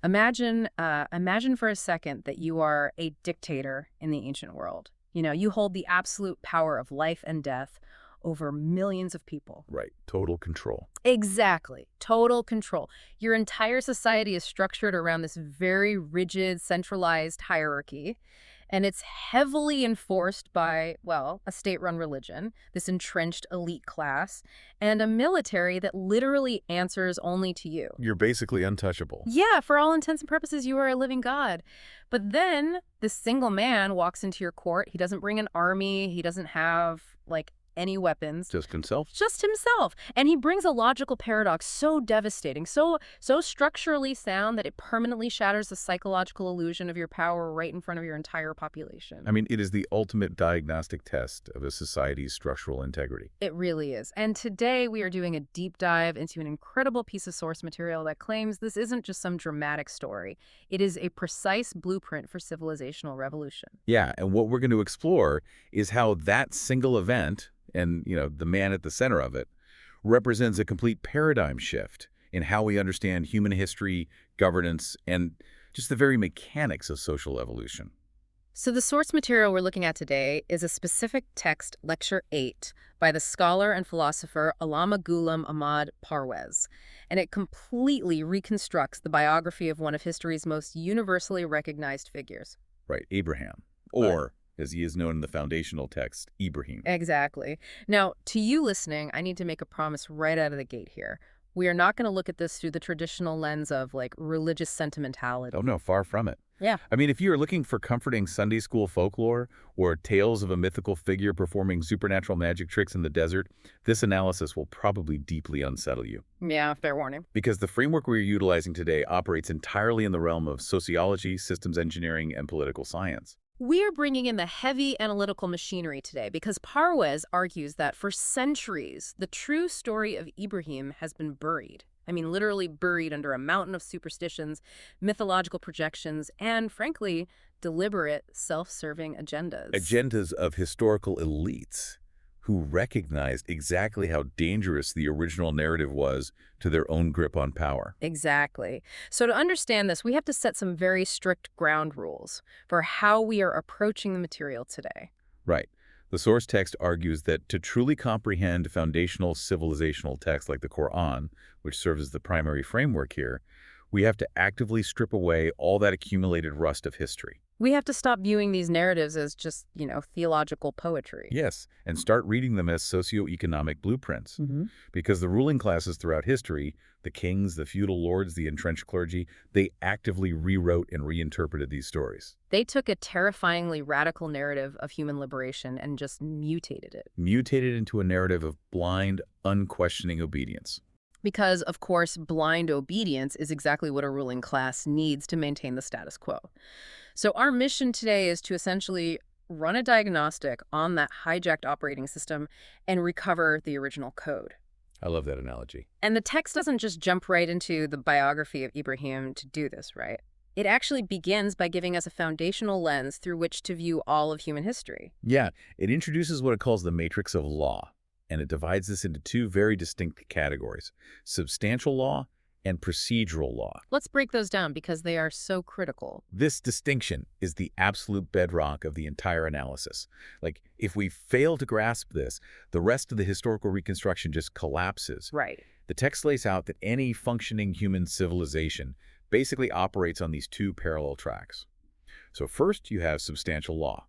Imagine for a second that you are a dictator in the ancient world. You know, you hold the absolute power of life and death over millions of people. Right. Total control. Exactly. Total control. Your entire society is structured around this very rigid, centralized hierarchy, and it's heavily enforced by, well, a state-run religion, this entrenched elite class, and a military that literally answers only to you. You're basically untouchable. Yeah, for all intents and purposes, you are a living god. But then this single man walks into your court. He doesn't bring an army. He doesn't have, like, any weapons. Just himself? Just himself. And he brings a logical paradox so devastating, so structurally sound that it permanently shatters the psychological illusion of your power right in front of your entire population. I mean, it is the ultimate diagnostic test of a society's structural integrity. It really is. And today we are doing a deep dive into an incredible piece of source material that claims this isn't just some dramatic story. It is a precise blueprint for civilizational revolution. Yeah, and what we're going to explore is how that single event, and, the man at the center of it, represents a complete paradigm shift in how we understand human history, governance, and just the very mechanics of social evolution. So the source material we're looking at today is a specific text, Lecture 8, by the scholar and philosopher Allama Ghulam Ahmad Parvez. And it completely reconstructs the biography of one of history's most universally recognized figures. Right, Abraham. Or, as he is known in the foundational text, Ibrahim. Exactly. Now, to you listening, I need to make a promise right out of the gate here. We are not going to look at this through the traditional lens of, like, religious sentimentality. Oh, no, far from it. Yeah. I mean, if you are looking for comforting Sunday school folklore or tales of a mythical figure performing supernatural magic tricks in the desert, this analysis will probably deeply unsettle you. Yeah, fair warning. Because the framework we're utilizing today operates entirely in the realm of sociology, systems engineering, and political science. We are bringing in the heavy analytical machinery today because Parvez argues that for centuries, the true story of Ibrahim has been buried. I mean, literally buried under a mountain of superstitions, mythological projections, and, frankly, deliberate, self-serving agendas. Agendas of historical elites who recognized exactly how dangerous the original narrative was to their own grip on power. Exactly. So to understand this, we have to set some very strict ground rules for how we are approaching the material today. Right. The source text argues that to truly comprehend foundational civilizational texts like the Quran, which serves as the primary framework here, we have to actively strip away all that accumulated rust of history. We have to stop viewing these narratives as just, theological poetry. Yes, and start reading them as socio-economic blueprints. Because the ruling classes throughout history, the kings, the feudal lords, the entrenched clergy, they actively rewrote and reinterpreted these stories. They took a terrifyingly radical narrative of human liberation and just mutated it. Mutated into a narrative of blind, unquestioning obedience. Because, of course, blind obedience is exactly what a ruling class needs to maintain the status quo. So our mission today is to essentially run a diagnostic on that hijacked operating system and recover the original code. I love that analogy. And the text doesn't just jump right into the biography of Ibrahim to do this, right? It actually begins by giving us a foundational lens through which to view all of human history. Yeah, it introduces what it calls the matrix of law, and it divides this into two very distinct categories: substantial law and procedural law. Let's break those down because they are so critical. This distinction is the absolute bedrock of the entire analysis. Like, if we fail to grasp this, the rest of the historical reconstruction just collapses. Right. The text lays out that any functioning human civilization basically operates on these two parallel tracks. So first, you have substantial law,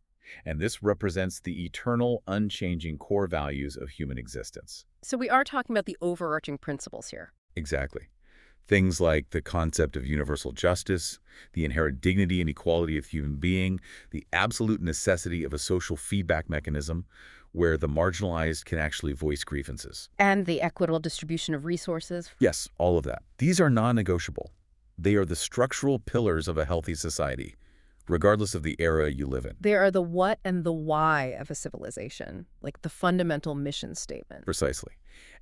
and this represents the eternal, unchanging core values of human existence. So we are talking about the overarching principles here. Exactly. Things like the concept of universal justice, the inherent dignity and equality of the human being, the absolute necessity of a social feedback mechanism where the marginalized can actually voice grievances. And the equitable distribution of resources. Yes, all of that. These are non-negotiable. They are the structural pillars of a healthy society, regardless of the era you live in. They are the what and the why of a civilization, like the fundamental mission statement. Precisely.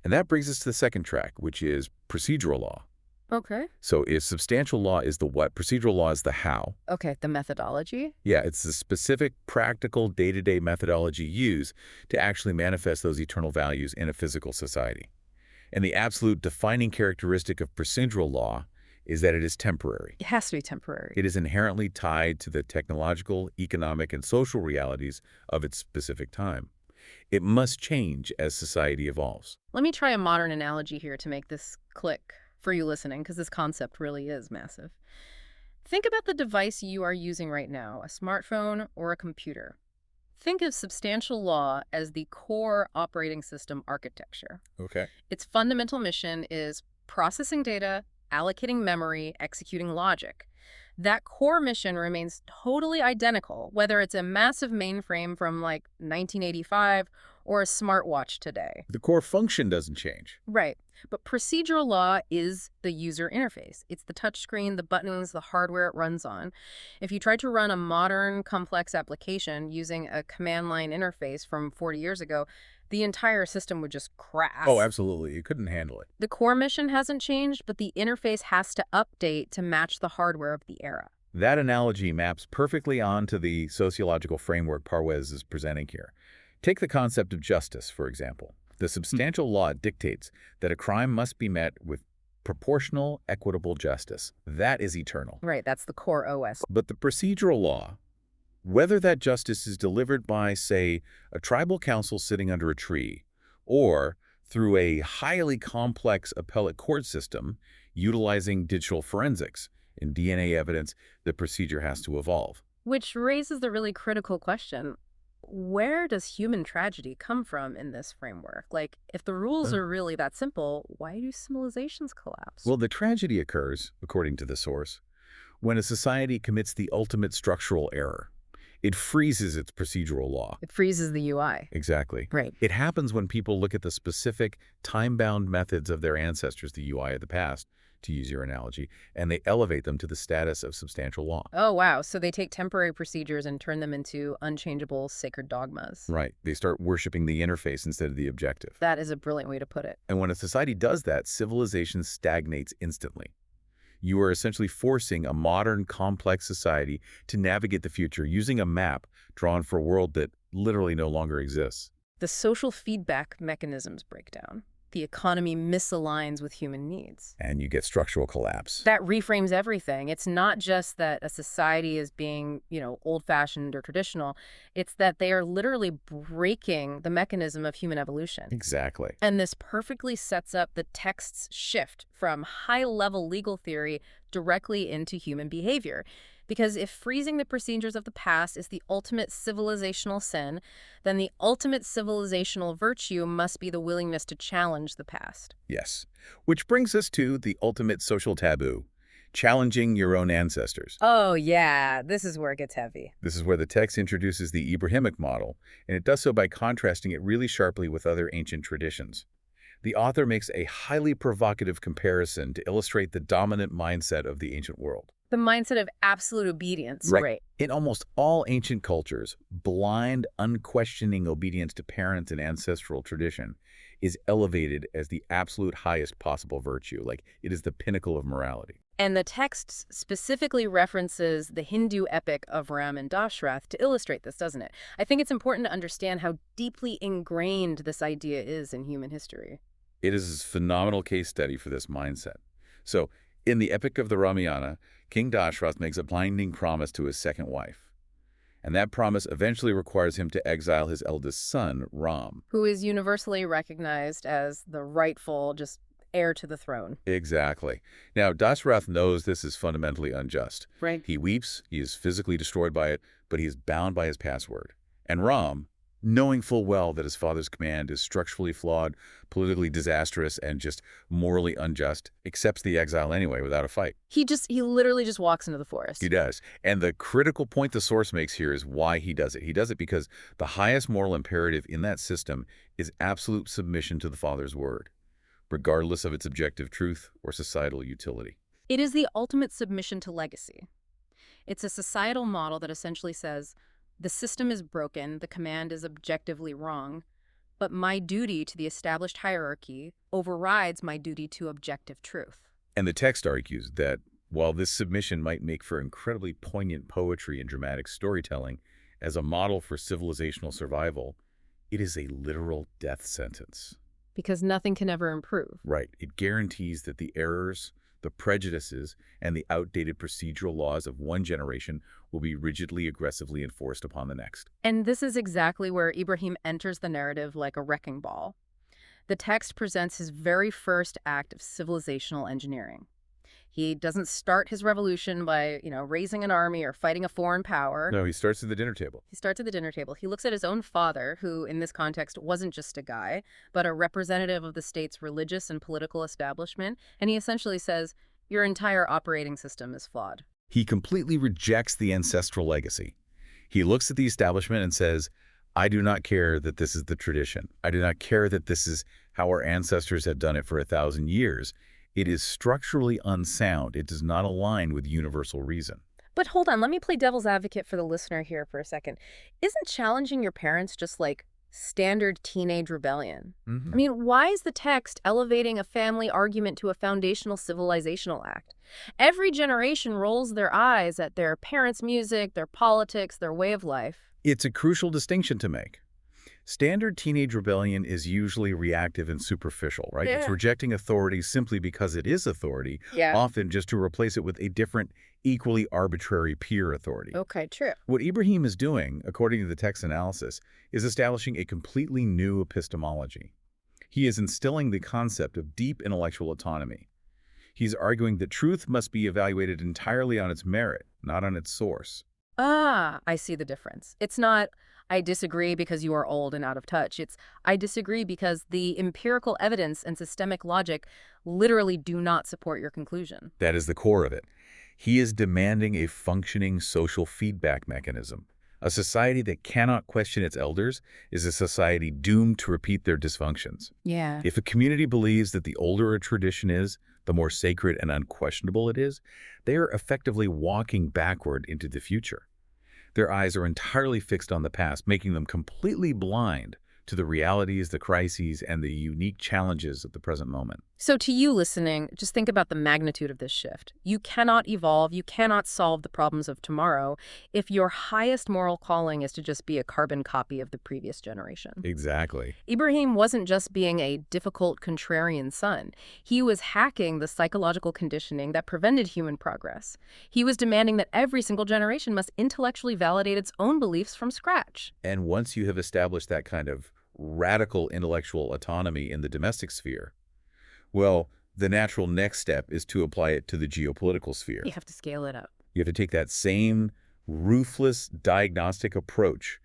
And that brings us to the second track, which is procedural law. Okay. So if substantial law is the what, procedural law is the how. Okay, the methodology? Yeah, it's the specific, practical, day-to-day methodology used to actually manifest those eternal values in a physical society. And the absolute defining characteristic of procedural law is that it is temporary. It has to be temporary. It is inherently tied to the technological, economic, and social realities of its specific time. It must change as society evolves. Let me try a modern analogy here to make this click for you listening, because this concept really is massive. Think about the device you are using right now, a smartphone or a computer. Think of substantial law as the core operating system architecture. Okay. Its fundamental mission is processing data, allocating memory, executing logic. That core mission remains totally identical, whether it's a massive mainframe from like 1985 or a smartwatch today. The core function doesn't change. Right. But procedural law is the user interface. It's the touchscreen, the buttons, the hardware it runs on. If you tried to run a modern, complex application using a command line interface from 40 years ago, the entire system would just crash. Oh, absolutely. You couldn't handle it. The core mission hasn't changed, but the interface has to update to match the hardware of the era. That analogy maps perfectly onto the sociological framework Parwez is presenting here. Take the concept of justice, for example. The substantial law dictates that a crime must be met with proportional, equitable justice. That is eternal. Right, that's the core OS. But the procedural law, whether that justice is delivered by, say, a tribal council sitting under a tree, or through a highly complex appellate court system utilizing digital forensics and DNA evidence, the procedure has to evolve. Which raises the really critical question. Where does human tragedy come from in this framework? Like, if the rules are really that simple, why do civilizations collapse? Well, the tragedy occurs, according to the source, when a society commits the ultimate structural error. It freezes its procedural law. It freezes the UI. Exactly. Right. It happens when people look at the specific time-bound methods of their ancestors, the UI of the past, to use your analogy, and they elevate them to the status of substantial law. Oh, wow. So they take temporary procedures and turn them into unchangeable sacred dogmas. Right. They start worshiping the interface instead of the objective. That is a brilliant way to put it. And when a society does that, civilization stagnates instantly. You are essentially forcing a modern, complex society to navigate the future using a map drawn for a world that literally no longer exists. The social feedback mechanisms break down. The economy misaligns with human needs. And you get structural collapse. That reframes everything. It's not just that a society is being, old-fashioned or traditional. It's that they are literally breaking the mechanism of human evolution. Exactly. And this perfectly sets up the text's shift from high-level legal theory directly into human behavior. Because if freezing the procedures of the past is the ultimate civilizational sin, then the ultimate civilizational virtue must be the willingness to challenge the past. Yes. Which brings us to the ultimate social taboo, challenging your own ancestors. Oh, yeah. This is where it gets heavy. This is where the text introduces the Ibrahimic model, and it does so by contrasting it really sharply with other ancient traditions. The author makes a highly provocative comparison to illustrate the dominant mindset of the ancient world. The mindset of absolute obedience. Right. In almost all ancient cultures, blind, unquestioning obedience to parents and ancestral tradition is elevated as the absolute highest possible virtue. Like, it is the pinnacle of morality. And the text specifically references the Hindu epic of Ram and Dashrath to illustrate this, doesn't it? I think it's important to understand how deeply ingrained this idea is in human history. It is a phenomenal case study for this mindset. So, in the epic of the Ramayana, King Dashrath makes a binding promise to his second wife. And that promise eventually requires him to exile his eldest son, Ram. Who is universally recognized as the rightful, heir to the throne. Exactly. Now, Dashrath knows this is fundamentally unjust. Right. He weeps, he is physically destroyed by it, but he is bound by his password. And Ram, knowing full well that his father's command is structurally flawed, politically disastrous, and just morally unjust, accepts the exile anyway without a fight. He literally just walks into the forest. He does. And the critical point the source makes here is why he does it. He does it because the highest moral imperative in that system is absolute submission to the father's word, regardless of its objective truth or societal utility. It is the ultimate submission to legacy. It's a societal model that essentially says, the system is broken, the command is objectively wrong, but my duty to the established hierarchy overrides my duty to objective truth. And the text argues that while this submission might make for incredibly poignant poetry and dramatic storytelling as a model for civilizational survival, it is a literal death sentence. Because nothing can ever improve. Right. It guarantees that the errors, the prejudices, and the outdated procedural laws of one generation will be rigidly, aggressively enforced upon the next. And this is exactly where Ibrahim enters the narrative like a wrecking ball. The text presents his very first act of civilizational engineering. He doesn't start his revolution by, raising an army or fighting a foreign power. No, he starts at the dinner table. He starts at the dinner table. He looks at his own father, who in this context wasn't just a guy, but a representative of the state's religious and political establishment, and he essentially says, your entire operating system is flawed. He completely rejects the ancestral legacy. He looks at the establishment and says, I do not care that this is the tradition. I do not care that this is how our ancestors have done it for 1,000 years. It is structurally unsound. It does not align with universal reason. But hold on, let me play devil's advocate for the listener here for a second. Isn't challenging your parents just like standard teenage rebellion? Mm-hmm. I mean, why is the text elevating a family argument to a foundational civilizational act? Every generation rolls their eyes at their parents' music, their politics, their way of life. It's a crucial distinction to make. Standard teenage rebellion is usually reactive and superficial, right? Yeah. It's rejecting authority simply because it is authority, often just to replace it with a different, equally arbitrary peer authority. Okay, true. What Ibrahim is doing, according to the text analysis, is establishing a completely new epistemology. He is instilling the concept of deep intellectual autonomy. He's arguing that truth must be evaluated entirely on its merit, not on its source. Ah, I see the difference. It's not, I disagree because you are old and out of touch. It's, I disagree because the empirical evidence and systemic logic literally do not support your conclusion. That is the core of it. He is demanding a functioning social feedback mechanism. A society that cannot question its elders is a society doomed to repeat their dysfunctions. Yeah. If a community believes that the older a tradition is, the more sacred and unquestionable it is, they are effectively walking backward into the future. Their eyes are entirely fixed on the past, making them completely blind to the realities, the crises, and the unique challenges of the present moment. So to you listening, just think about the magnitude of this shift. You cannot evolve, you cannot solve the problems of tomorrow if your highest moral calling is to just be a carbon copy of the previous generation. Exactly. Ibrahim wasn't just being a difficult contrarian son. He was hacking the psychological conditioning that prevented human progress. He was demanding that every single generation must intellectually validate its own beliefs from scratch. And once you have established that kind of radical intellectual autonomy in the domestic sphere, well, the natural next step is to apply it to the geopolitical sphere. You have to scale it up. You have to take that same ruthless diagnostic approach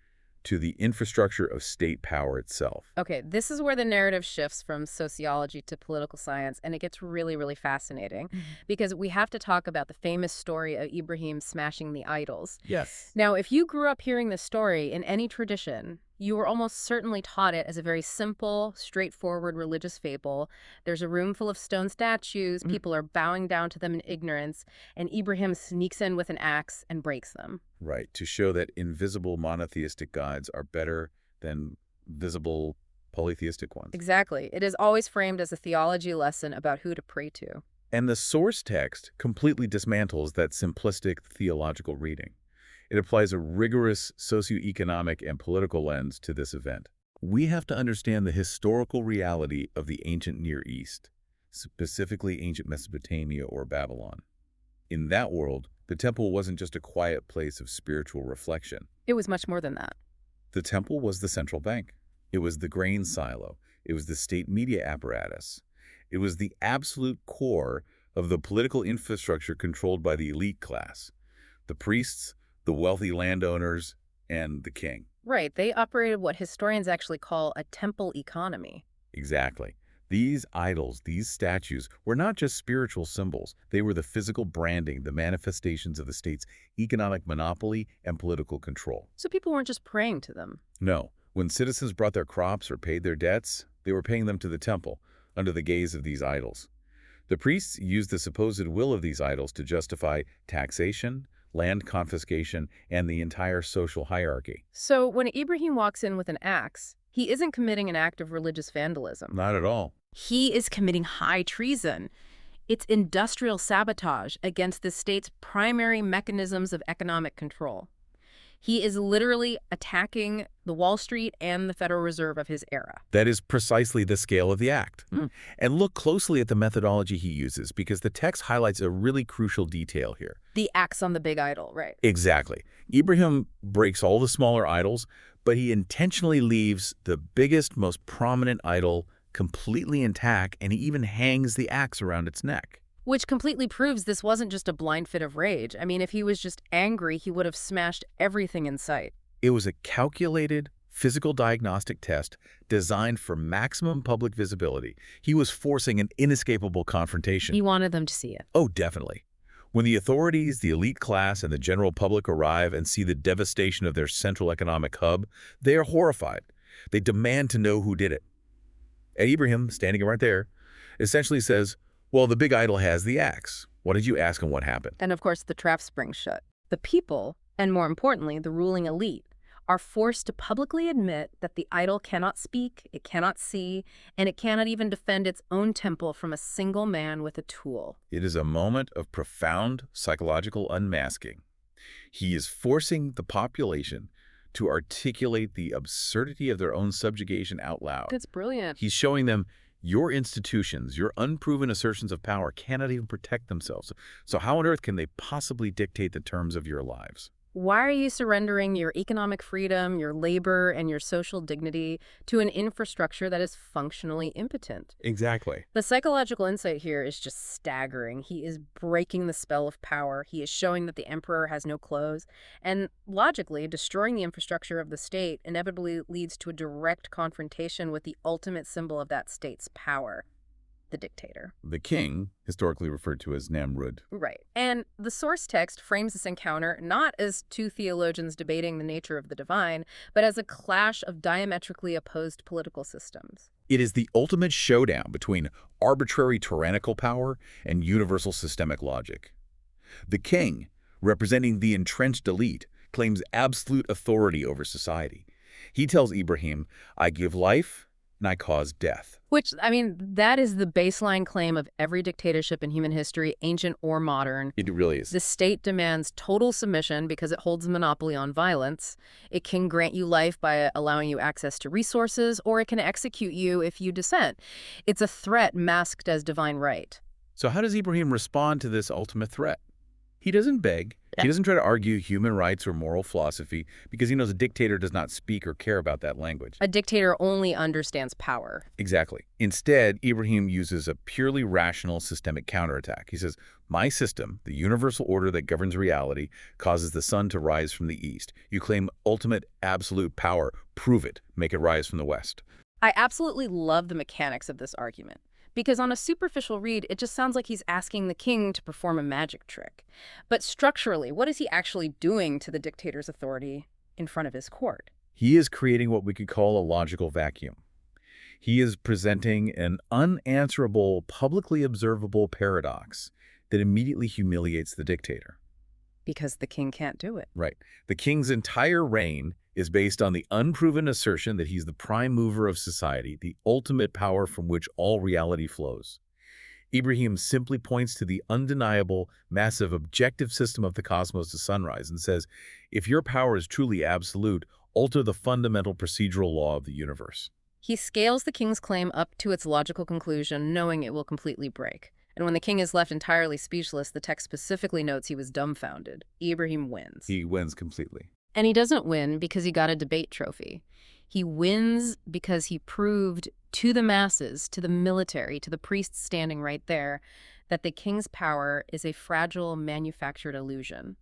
to the infrastructure of state power itself. Okay, this is where the narrative shifts from sociology to political science, and it gets really, really fascinating because we have to talk about the famous story of Ibrahim smashing the idols. Yes. Now, if you grew up hearing this story in any tradition, you were almost certainly taught it as a very simple, straightforward religious fable. There's a room full of stone statues, people are bowing down to them in ignorance, and Ibrahim sneaks in with an axe and breaks them. Right, to show that invisible monotheistic gods are better than visible polytheistic ones. Exactly. It is always framed as a theology lesson about who to pray to. And the source text completely dismantles that simplistic theological reading. It applies a rigorous socio-economic and political lens to this event. We have to understand the historical reality of the ancient Near East, specifically ancient Mesopotamia or Babylon. In that world, the temple wasn't just a quiet place of spiritual reflection. It was much more than that. The temple was the central bank. It was the grain silo. It was the state media apparatus. It was the absolute core of the political infrastructure controlled by the elite class, the priests, the wealthy landowners, and the king. Right. They operated what historians actually call a temple economy. Exactly. These idols, these statues, were not just spiritual symbols. They were the physical branding, the manifestations of the state's economic monopoly and political control. So people weren't just praying to them. No. When citizens brought their crops or paid their debts, they were paying them to the temple, under the gaze of these idols. The priests used the supposed will of these idols to justify taxation, land confiscation, and the entire social hierarchy. So when Ibrahim walks in with an axe, he isn't committing an act of religious vandalism. Not at all. He is committing high treason. It's industrial sabotage against the state's primary mechanisms of economic control. He is literally attacking the Wall Street and the Federal Reserve of his era. That is precisely the scale of the act. Mm. And look closely at the methodology he uses, because the text highlights a really crucial detail here. The axe on the big idol, right? Exactly. Ibrahim breaks all the smaller idols, but he intentionally leaves the biggest, most prominent idol completely intact, and he even hangs the axe around its neck. Which completely proves this wasn't just a blind fit of rage. I mean, if he was just angry, he would have smashed everything in sight. It was a calculated physical diagnostic test designed for maximum public visibility. He was forcing an inescapable confrontation. He wanted them to see it. Oh, definitely. When the authorities, the elite class, and the general public arrive and see the devastation of their central economic hub, they are horrified. They demand to know who did it. And Ibrahim, standing right there, essentially says, well, the big idol has the axe. What did you ask and what happened? And of course, the trap springs shut. The people, and more importantly, the ruling elite, are forced to publicly admit that the idol cannot speak, it cannot see, and it cannot even defend its own temple from a single man with a tool. It is a moment of profound psychological unmasking. He is forcing the population to articulate the absurdity of their own subjugation out loud. That's brilliant. He's showing them your institutions, your unproven assertions of power cannot even protect themselves. So how on earth can they possibly dictate the terms of your lives? Why are you surrendering your economic freedom, your labor, and your social dignity to an infrastructure that is functionally impotent? Exactly. The psychological insight here is just staggering. He is breaking the spell of power. He is showing that the emperor has no clothes. And logically, destroying the infrastructure of the state inevitably leads to a direct confrontation with the ultimate symbol of that state's power, the dictator. The king, historically referred to as Namrud. Right. And the source text frames this encounter not as two theologians debating the nature of the divine, but as a clash of diametrically opposed political systems. It is the ultimate showdown between arbitrary tyrannical power and universal systemic logic. The king, representing the entrenched elite, claims absolute authority over society. He tells Ibrahim, I give life and I cause death. Which, I mean, that is the baseline claim of every dictatorship in human history, ancient or modern. It really is. The state demands total submission because it holds a monopoly on violence. It can grant you life by allowing you access to resources, or it can execute you if you dissent. It's a threat masked as divine right. So how does Ibrahim respond to this ultimate threat? He doesn't beg. Yeah. He doesn't try to argue human rights or moral philosophy because he knows a dictator does not speak or care about that language. A dictator only understands power. Exactly. Instead, Ibrahim uses a purely rational systemic counterattack. He says, my system, the universal order that governs reality, causes the sun to rise from the east. You claim ultimate absolute power. Prove it. Make it rise from the west. I absolutely love the mechanics of this argument. Because on a superficial read, it just sounds like he's asking the king to perform a magic trick. But structurally, what is he actually doing to the dictator's authority in front of his court? He is creating what we could call a logical vacuum. He is presenting an unanswerable, publicly observable paradox that immediately humiliates the dictator. Because the king can't do it. Right. The king's entire reign is based on the unproven assertion that he's the prime mover of society, the ultimate power from which all reality flows. Ibrahim simply points to the undeniable, massive, objective system of the cosmos to sunrise and says, if your power is truly absolute, alter the fundamental procedural law of the universe. He scales the king's claim up to its logical conclusion, knowing it will completely break. And when the king is left entirely speechless, the text specifically notes he was dumbfounded. Ibrahim wins. He wins completely. And he doesn't win because he got a debate trophy. He wins because he proved to the masses, to the military, to the priests standing right there, that the king's power is a fragile, manufactured illusion.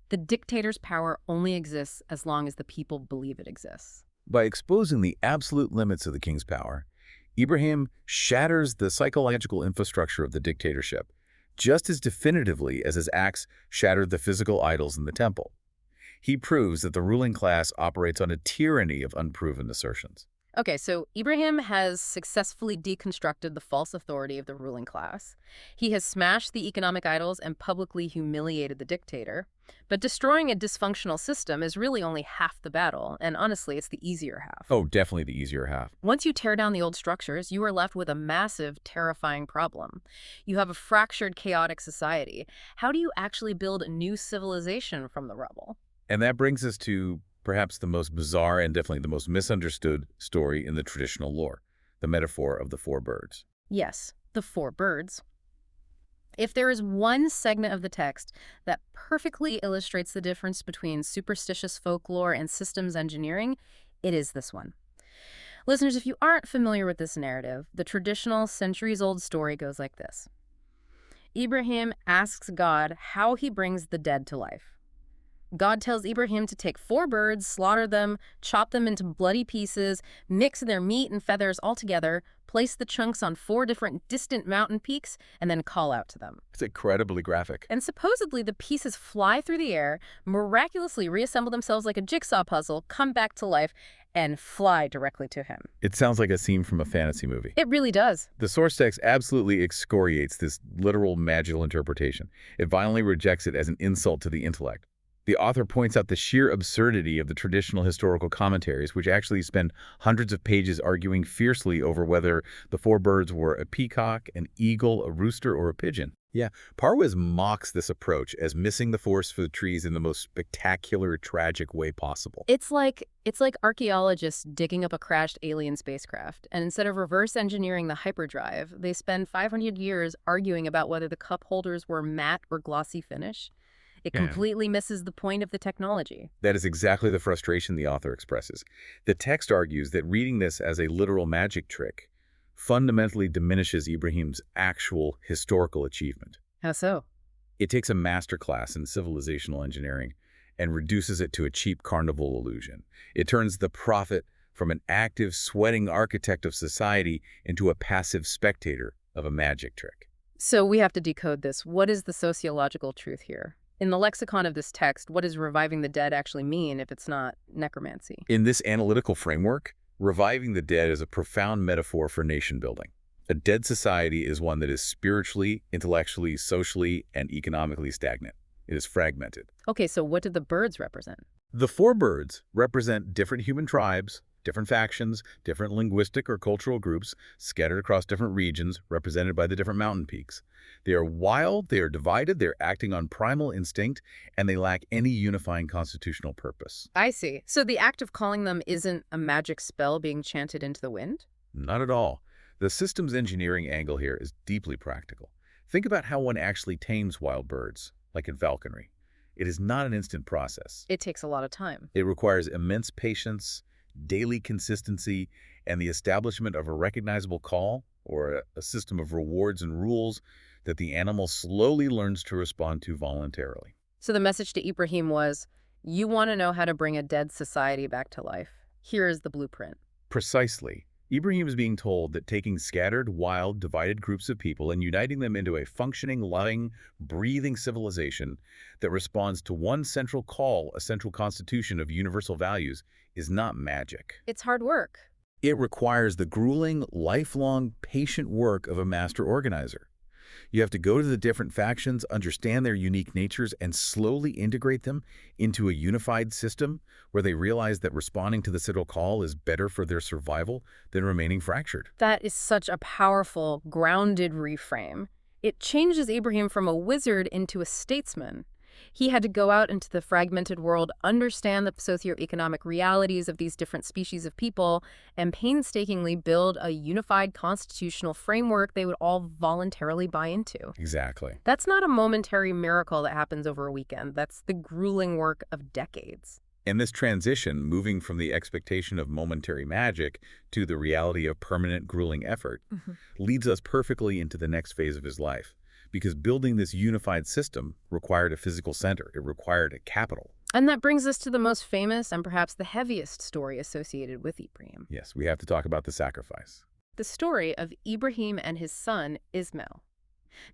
The dictator's power only exists as long as the people believe it exists. By exposing the absolute limits of the king's power, Ibrahim shatters the psychological infrastructure of the dictatorship, just as definitively as his axe shattered the physical idols in the temple. He proves that the ruling class operates on a tyranny of unproven assertions. Okay, so Ibrahim has successfully deconstructed the false authority of the ruling class. He has smashed the economic idols and publicly humiliated the dictator. But destroying a dysfunctional system is really only half the battle, and honestly, it's the easier half. Oh, definitely the easier half. Once you tear down the old structures, you are left with a massive, terrifying problem. You have a fractured, chaotic society. How do you actually build a new civilization from the rubble? And that brings us to perhaps the most bizarre and definitely the most misunderstood story in the traditional lore, the metaphor of the four birds. Yes, the four birds. If there is one segment of the text that perfectly illustrates the difference between superstitious folklore and systems engineering, it is this one. Listeners, if you aren't familiar with this narrative, the traditional centuries-old story goes like this. Ibrahim asks God how he brings the dead to life. God tells Ibrahim to take four birds, slaughter them, chop them into bloody pieces, mix their meat and feathers all together, place the chunks on four different distant mountain peaks, and then call out to them. It's incredibly graphic. And supposedly the pieces fly through the air, miraculously reassemble themselves like a jigsaw puzzle, come back to life, and fly directly to him. It sounds like a scene from a fantasy movie. It really does. The source text absolutely excoriates this literal magical interpretation. It violently rejects it as an insult to the intellect. The author points out the sheer absurdity of the traditional historical commentaries, which actually spend hundreds of pages arguing fiercely over whether the four birds were a peacock, an eagle, a rooster, or a pigeon. Yeah, Parwiz mocks this approach as missing the forest for the trees in the most spectacular, tragic way possible. It's like archaeologists digging up a crashed alien spacecraft, and instead of reverse engineering the hyperdrive, they spend 500 years arguing about whether the cup holders were matte or glossy finish. It completely misses the point of the technology. That is exactly the frustration the author expresses. The text argues that reading this as a literal magic trick fundamentally diminishes Ibrahim's actual historical achievement. How so? It takes a masterclass in civilizational engineering and reduces it to a cheap carnival illusion. It turns the prophet from an active, sweating architect of society into a passive spectator of a magic trick. So we have to decode this. What is the sociological truth here? In the lexicon of this text, what does reviving the dead actually mean if it's not necromancy? In this analytical framework, reviving the dead is a profound metaphor for nation building. A dead society is one that is spiritually, intellectually, socially, and economically stagnant. It is fragmented. Okay, so what do the birds represent? The four birds represent different human tribes, different factions, different linguistic or cultural groups scattered across different regions represented by the different mountain peaks. They are wild, they are divided, they're acting on primal instinct, and they lack any unifying constitutional purpose. I see. So the act of calling them isn't a magic spell being chanted into the wind? Not at all. The systems engineering angle here is deeply practical. Think about how one actually tames wild birds, like in falconry. It is not an instant process. It takes a lot of time. It requires immense patience, daily consistency, and the establishment of a recognizable call or a system of rewards and rules that the animal slowly learns to respond to voluntarily. So the message to Ibrahim was, you want to know how to bring a dead society back to life. Here is the blueprint. Precisely. Ibrahim is being told that taking scattered, wild, divided groups of people and uniting them into a functioning, loving, breathing civilization that responds to one central call, a central constitution of universal values, is not magic. It's hard work. It requires the grueling, lifelong, patient work of a master organizer. You have to go to the different factions, understand their unique natures, and slowly integrate them into a unified system where they realize that responding to the central call is better for their survival than remaining fractured. That is such a powerful, grounded reframe. It changes Ibrahim from a wizard into a statesman. He had to go out into the fragmented world, understand the socio-economic realities of these different species of people, and painstakingly build a unified constitutional framework they would all voluntarily buy into. Exactly. That's not a momentary miracle that happens over a weekend. That's the grueling work of decades. And this transition, moving from the expectation of momentary magic to the reality of permanent, grueling effort, leads us perfectly into the next phase of his life. Because building this unified system required a physical center. It required a capital. And that brings us to the most famous and perhaps the heaviest story associated with Ibrahim. Yes, we have to talk about the sacrifice. The story of Ibrahim and his son, Ismail.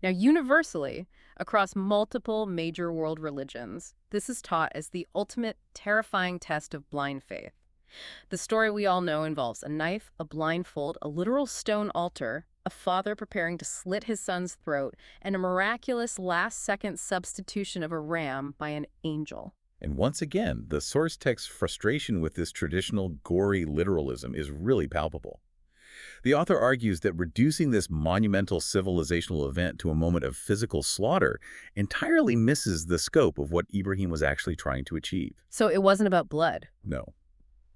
Now, universally, across multiple major world religions, this is taught as the ultimate terrifying test of blind faith. The story we all know involves a knife, a blindfold, a literal stone altar, a father preparing to slit his son's throat, and a miraculous last-second substitution of a ram by an angel. And once again, the source text's frustration with this traditional gory literalism is really palpable. The author argues that reducing this monumental civilizational event to a moment of physical slaughter entirely misses the scope of what Ibrahim was actually trying to achieve. So it wasn't about blood. No.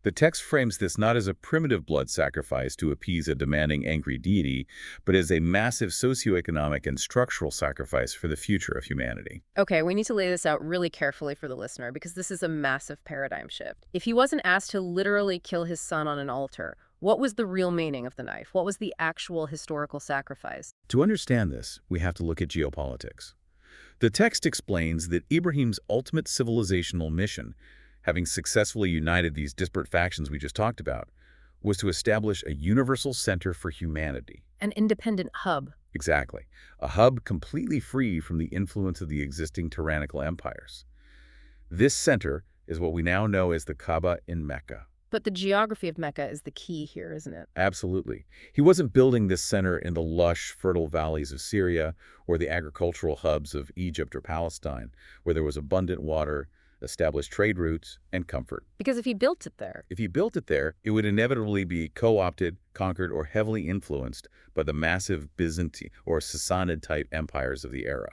The text frames this not as a primitive blood sacrifice to appease a demanding, angry deity, but as a massive socio-economic and structural sacrifice for the future of humanity. Okay, we need to lay this out really carefully for the listener because this is a massive paradigm shift. If he wasn't asked to literally kill his son on an altar, what was the real meaning of the knife? What was the actual historical sacrifice? To understand this, we have to look at geopolitics. The text explains that Ibrahim's ultimate civilizational mission, having successfully united these disparate factions we just talked about, was to establish a universal center for humanity. An independent hub. Exactly. A hub completely free from the influence of the existing tyrannical empires. This center is what we now know as the Kaaba in Mecca. But the geography of Mecca is the key here, isn't it? Absolutely. He wasn't building this center in the lush, fertile valleys of Syria or the agricultural hubs of Egypt or Palestine, where there was abundant water, established trade routes, and comfort. Because if he built it there, it would inevitably be co-opted, conquered, or heavily influenced by the massive Byzantine or Sassanid-type empires of the era.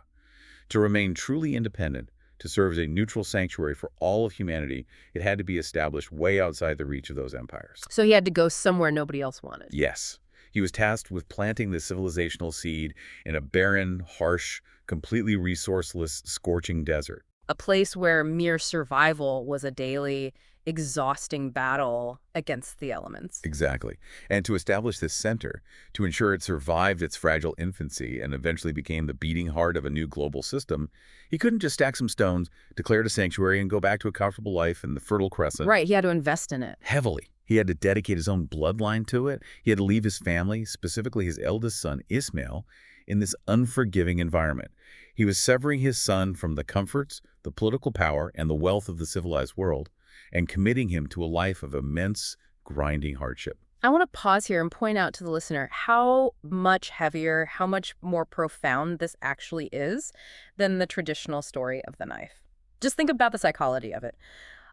To remain truly independent, to serve as a neutral sanctuary for all of humanity, it had to be established way outside the reach of those empires. so he had to go somewhere nobody else wanted. Yes, he was tasked with planting the civilizational seed in a barren, harsh, completely resourceless, scorching desert. A place where mere survival was a daily, exhausting battle against the elements. Exactly. And to establish this center, to ensure it survived its fragile infancy and eventually became the beating heart of a new global system, he couldn't just stack some stones, declare it a sanctuary, and go back to a comfortable life in the Fertile Crescent. Right, he had to invest in it. Heavily. He had to dedicate his own bloodline to it. He had to leave his family, specifically his eldest son, Ismail, in this unforgiving environment. He was severing his son from the comforts, the political power, and the wealth of the civilized world, and committing him to a life of immense, grinding hardship. I want to pause here and point out to the listener how much heavier, how much more profound this actually is than the traditional story of the knife. Just think about the psychology of it.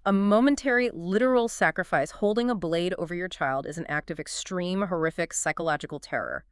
A momentary, literal sacrifice holding a blade over your child is an act of extreme, horrific psychological terror.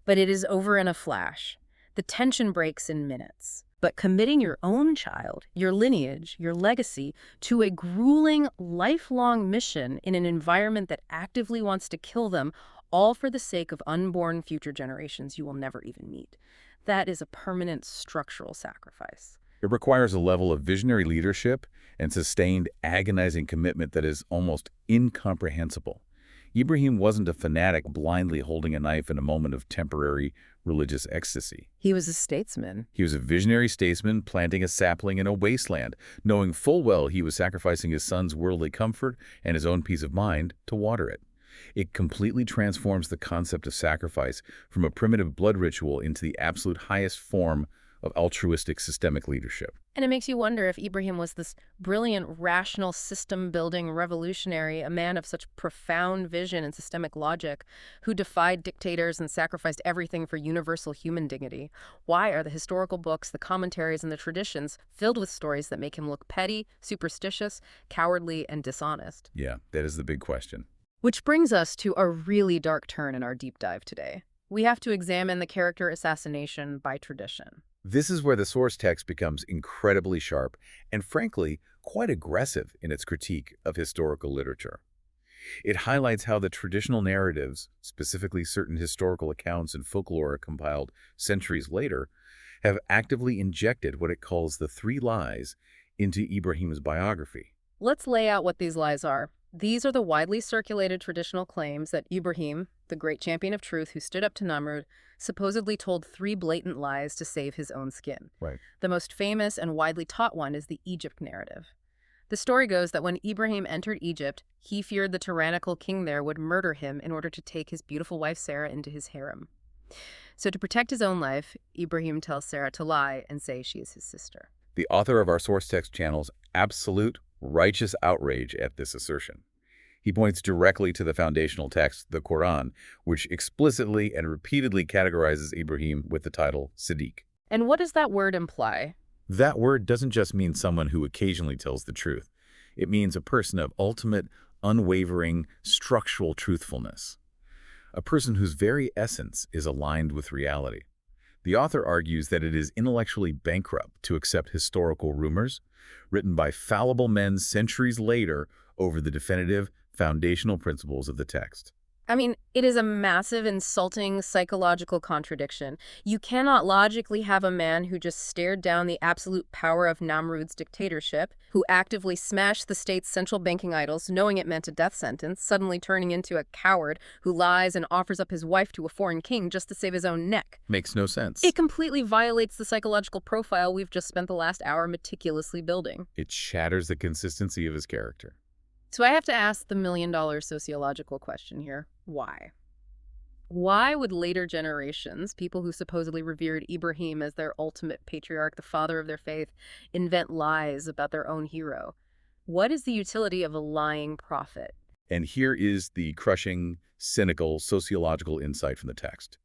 But it is over in a flash. The tension breaks in minutes. But committing your own child, your lineage, your legacy, to a grueling, lifelong mission in an environment that actively wants to kill them, all for the sake of unborn future generations you will never even meet. That is a permanent structural sacrifice. It requires a level of visionary leadership and sustained, agonizing commitment that is almost incomprehensible. Ibrahim wasn't a fanatic blindly holding a knife in a moment of temporary religious ecstasy. He was a statesman. He was a visionary statesman planting a sapling in a wasteland, knowing full well he was sacrificing his son's worldly comfort and his own peace of mind to water it. It completely transforms the concept of sacrifice from a primitive blood ritual into the absolute highest form of altruistic systemic leadership. And it makes you wonder if Ibrahim was this brilliant, rational, system-building revolutionary, a man of such profound vision and systemic logic, who defied dictators and sacrificed everything for universal human dignity. Why are the historical books, the commentaries, and the traditions filled with stories that make him look petty, superstitious, cowardly, and dishonest? Yeah, that is the big question. Which brings us to a really dark turn in our deep dive today. We have to examine the character assassination by tradition. This is where the source text becomes incredibly sharp and, frankly, quite aggressive in its critique of historical literature. It highlights how the traditional narratives, specifically certain historical accounts and folklore compiled centuries later, have actively injected what it calls the 3 lies into Ibrahim's biography. Let's lay out what these lies are. These are the widely circulated traditional claims that Ibrahim, the great champion of truth who stood up to Namrud, supposedly told 3 blatant lies to save his own skin. Right. The most famous and widely taught one is the Egypt narrative. The story goes that when Ibrahim entered Egypt, he feared the tyrannical king there would murder him in order to take his beautiful wife Sarah into his harem. So to protect his own life, Ibrahim tells Sarah to lie and say she is his sister. The author of our source text channel's absolute righteous outrage at this assertion. He points directly to the foundational text, the Quran, which explicitly and repeatedly categorizes Ibrahim with the title Siddiq. And what does that word imply? That word doesn't just mean someone who occasionally tells the truth. It means a person of ultimate, unwavering, structural truthfulness. a person whose very essence is aligned with reality. The author argues that it is intellectually bankrupt to accept historical rumors written by fallible men centuries later over the definitive, foundational principles of the text. I mean, it is a massive, insulting psychological contradiction. You cannot logically have a man who just stared down the absolute power of Namrud's dictatorship, who actively smashed the state's central banking idols, knowing it meant a death sentence, suddenly turning into a coward who lies and offers up his wife to a foreign king just to save his own neck. Makes no sense. It completely violates the psychological profile we've just spent the last hour meticulously building. It shatters the consistency of his character. So I have to ask the million-dollar sociological question here. Why? Why would later generations, people who supposedly revered Ibrahim as their ultimate patriarch, the father of their faith, invent lies about their own hero? What is the utility of a lying prophet? And here is the crushing, cynical, sociological insight from the text.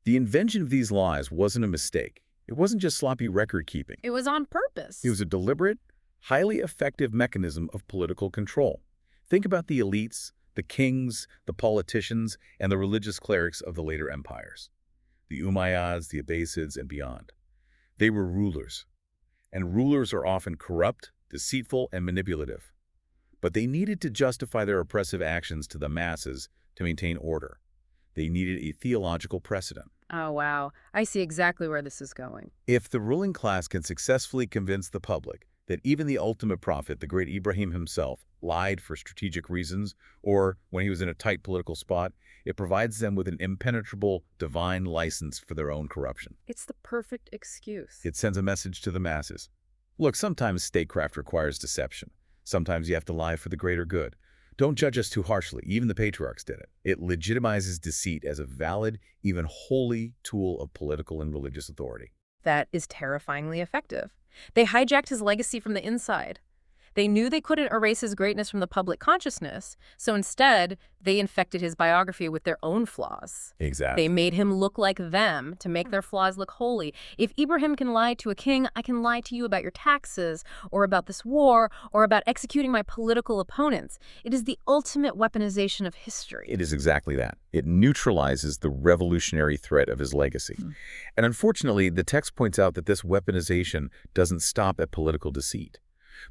The invention of these lies wasn't a mistake. It wasn't just sloppy record-keeping. It was on purpose. It was a deliberate, highly effective mechanism of political control. Think about the elites, the kings, the politicians, and the religious clerics of the later empires. The Umayyads, the Abbasids, and beyond. They were rulers. And rulers are often corrupt, deceitful, and manipulative. But they needed to justify their oppressive actions to the masses to maintain order. They needed a theological precedent. Oh, wow. I see exactly where this is going. If the ruling class can successfully convince the public that even the ultimate prophet, the great Ibrahim himself, lied for strategic reasons, or when he was in a tight political spot, it provides them with an impenetrable divine license for their own corruption. It's the perfect excuse. It sends a message to the masses. Look, sometimes statecraft requires deception. Sometimes you have to lie for the greater good. Don't judge us too harshly. Even the patriarchs did it. It legitimizes deceit as a valid, even holy tool of political and religious authority. That is terrifyingly effective. They hijacked his legacy from the inside. They knew they couldn't erase his greatness from the public consciousness, so instead, they infected his biography with their own flaws. Exactly. They made him look like them to make their flaws look holy. If Ibrahim can lie to a king, I can lie to you about your taxes, or about this war, or about executing my political opponents. It is the ultimate weaponization of history. It is exactly that. It neutralizes the revolutionary threat of his legacy. And unfortunately, the text points out that this weaponization doesn't stop at political deceit.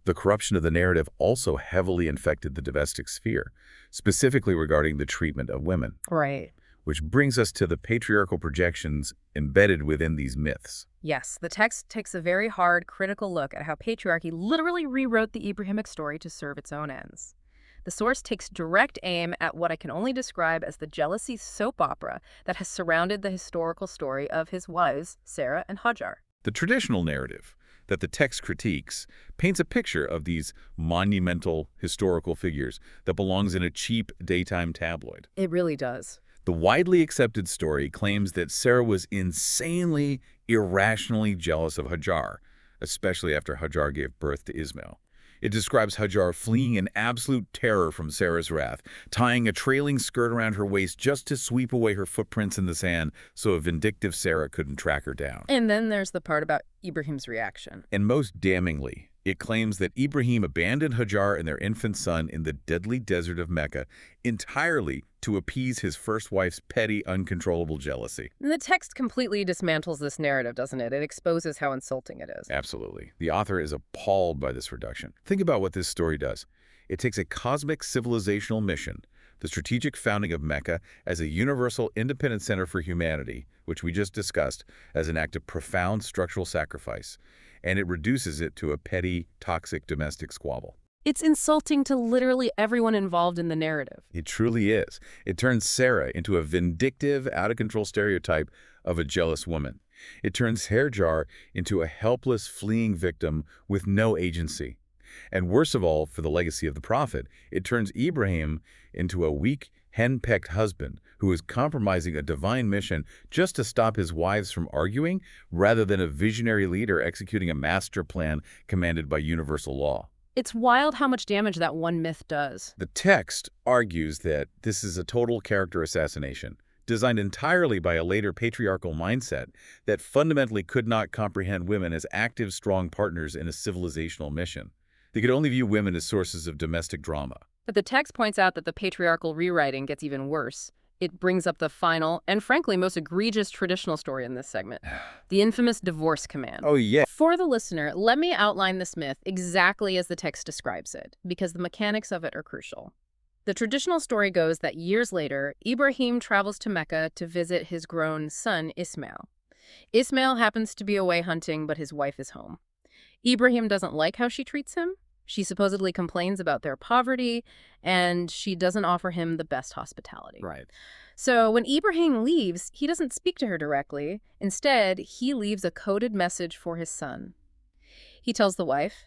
The corruption of the narrative also heavily infected the domestic sphere, specifically regarding the treatment of women. Right. Which brings us to the patriarchal projections embedded within these myths. Yes, the text takes a very hard, critical look at how patriarchy literally rewrote the Ibrahimic story to serve its own ends. The source takes direct aim at what I can only describe as the jealousy soap opera that has surrounded the historical story of his wives, Sarah and Hajar. The traditional narrative that the text critiques paints a picture of these monumental historical figures that belongs in a cheap daytime tabloid. It really does. The widely accepted story claims that Sarah was insanely, irrationally jealous of Hajar, especially after Hajar gave birth to Ismail. It describes Hajar fleeing in absolute terror from Sarah's wrath, tying a trailing skirt around her waist just to sweep away her footprints in the sand so a vindictive Sarah couldn't track her down. And then there's the part about Ibrahim's reaction. And most damningly, it claims that Ibrahim abandoned Hajar and their infant son in the deadly desert of Mecca entirely to appease his first wife's petty, uncontrollable jealousy. And the text completely dismantles this narrative, doesn't it? It exposes how insulting it is. Absolutely. The author is appalled by this reduction. Think about what this story does. It takes a cosmic civilizational mission, the strategic founding of Mecca as a universal independent center for humanity, which we just discussed, as an act of profound structural sacrifice, and it reduces it to a petty, toxic domestic squabble. It's insulting to literally everyone involved in the narrative. It truly is. It turns Sarah into a vindictive, out-of-control stereotype of a jealous woman. It turns Hajar into a helpless, fleeing victim with no agency. And worst of all, for the legacy of the prophet, it turns Ibrahim into a weak, henpecked husband who is compromising a divine mission just to stop his wives from arguing, rather than a visionary leader executing a master plan commanded by universal law. It's wild how much damage that one myth does. The text argues that this is a total character assassination, designed entirely by a later patriarchal mindset that fundamentally could not comprehend women as active, strong partners in a civilizational mission. They could only view women as sources of domestic drama. But the text points out that the patriarchal rewriting gets even worse. it brings up the final and, frankly, most egregious traditional story in this segment, the infamous divorce command. Oh, yeah. For the listener, let me outline this myth exactly as the text describes it, because the mechanics of it are crucial. The traditional story goes that years later, Ibrahim travels to Mecca to visit his grown son, Ismail. Ismail happens to be away hunting, but his wife is home. Ibrahim doesn't like how she treats him. She supposedly complains about their poverty, and she doesn't offer him the best hospitality. Right. So when Ibrahim leaves, he doesn't speak to her directly. Instead, he leaves a coded message for his son. He tells the wife,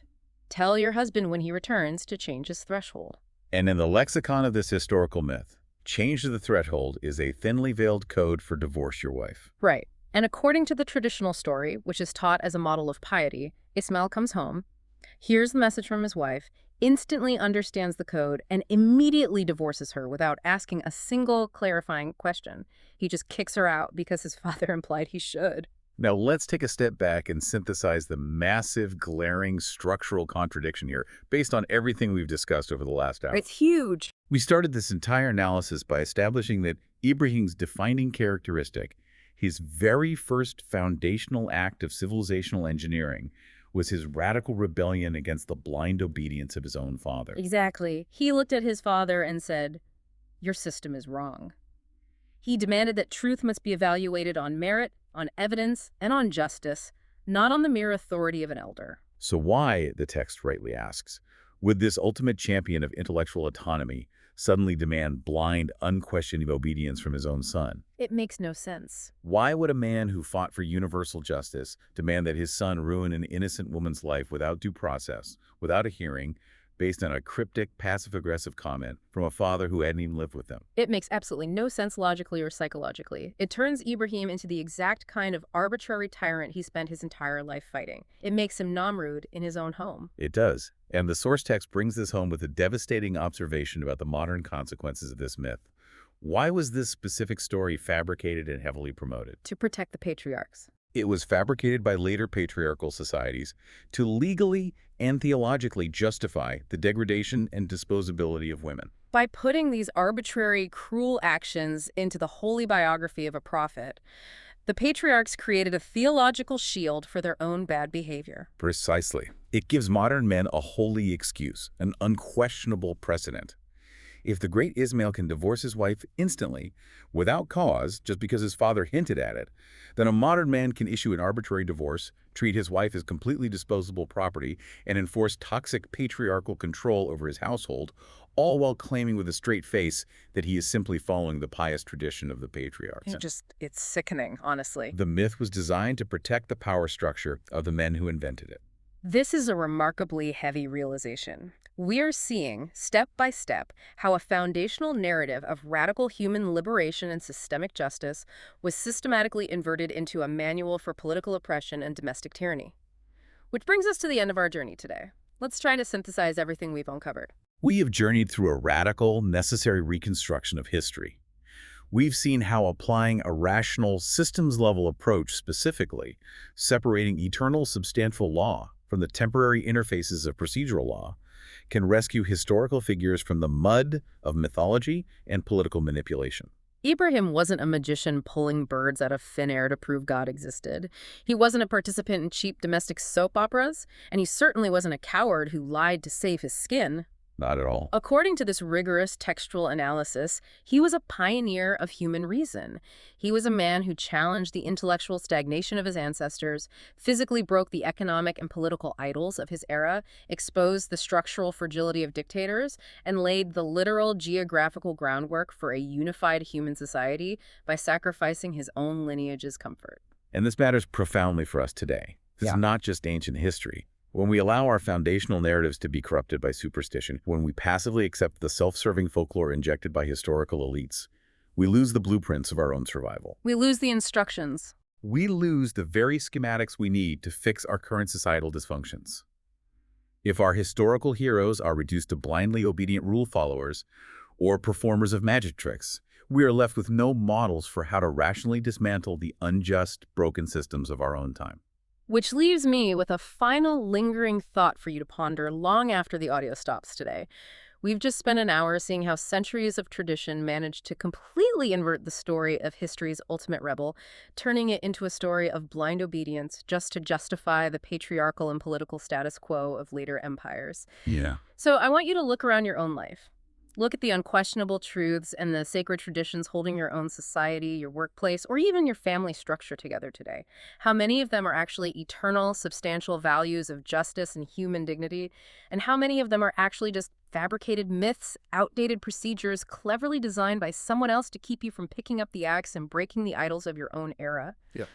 "Tell your husband when he returns to change his threshold." And in the lexicon of this historical myth, change to the threshold is a thinly veiled code for divorce your wife. Right. And according to the traditional story, which is taught as a model of piety, Ismail comes home, hears the message from his wife, instantly understands the code, and immediately divorces her without asking a single clarifying question. He just kicks her out because his father implied he should. Now let's take a step back and synthesize the massive, glaring structural contradiction here based on everything we've discussed over the last hour. It's huge. We started this entire analysis by establishing that Ibrahim's defining characteristic, his very first foundational act of civilizational engineering, was his radical rebellion against the blind obedience of his own father. Exactly. He looked at his father and said, "Your system is wrong." He demanded that truth must be evaluated on merit, on evidence, and on justice, not on the mere authority of an elder. So why, the text rightly asks, would this ultimate champion of intellectual autonomy suddenly demand blind, unquestioning obedience from his own son? It makes no sense. Why would a man who fought for universal justice demand that his son ruin an innocent woman's life without due process, without a hearing, based on a cryptic, passive-aggressive comment from a father who hadn't even lived with them? It makes absolutely no sense logically or psychologically. It turns Ibrahim into the exact kind of arbitrary tyrant he spent his entire life fighting. It makes him Namrud in his own home. It does. And the source text brings this home with a devastating observation about the modern consequences of this myth. Why was this specific story fabricated and heavily promoted? To protect the patriarchs. It was fabricated by later patriarchal societies to legally and theologically justify the degradation and disposability of women. By putting these arbitrary, cruel actions into the holy biography of a prophet, the patriarchs created a theological shield for their own bad behavior. Precisely. It gives modern men a holy excuse, an unquestionable precedent. If the great Ismail can divorce his wife instantly, without cause, just because his father hinted at it, then a modern man can issue an arbitrary divorce, treat his wife as completely disposable property, and enforce toxic patriarchal control over his household, all while claiming with a straight face that he is simply following the pious tradition of the patriarchs. It's sickening, honestly. The myth was designed to protect the power structure of the men who invented it. This is a remarkably heavy realization. We are seeing, step by step, how a foundational narrative of radical human liberation and systemic justice was systematically inverted into a manual for political oppression and domestic tyranny. Which brings us to the end of our journey today. Let's try to synthesize everything we've uncovered. We have journeyed through a radical, necessary reconstruction of history. We've seen how applying a rational, systems-level approach specifically, separating eternal substantial law from the temporary interfaces of procedural law, can rescue historical figures from the mud of mythology and political manipulation. Ibrahim wasn't a magician pulling birds out of thin air to prove God existed. He wasn't a participant in cheap domestic soap operas, and he certainly wasn't a coward who lied to save his skin. Not at all. According to this rigorous textual analysis, he was a pioneer of human reason. He was a man who challenged the intellectual stagnation of his ancestors, physically broke the economic and political idols of his era, exposed the structural fragility of dictators, and laid the literal geographical groundwork for a unified human society by sacrificing his own lineage's comfort. And this matters profoundly for us today. This is not just ancient history. When we allow our foundational narratives to be corrupted by superstition, when we passively accept the self-serving folklore injected by historical elites, we lose the blueprints of our own survival. We lose the instructions. We lose the very schematics we need to fix our current societal dysfunctions. If our historical heroes are reduced to blindly obedient rule followers or performers of magic tricks, we are left with no models for how to rationally dismantle the unjust, broken systems of our own time. Which leaves me with a final lingering thought for you to ponder long after the audio stops today. We've just spent an hour seeing how centuries of tradition managed to completely invert the story of history's ultimate rebel, turning it into a story of blind obedience just to justify the patriarchal and political status quo of later empires. Yeah. So I want you to look around your own life. Look at the unquestionable truths and the sacred traditions holding your own society, your workplace, or even your family structure together today. How many of them are actually eternal, substantial values of justice and human dignity? And how many of them are actually just fabricated myths, outdated procedures, cleverly designed by someone else to keep you from picking up the axe and breaking the idols of your own era? Yeah.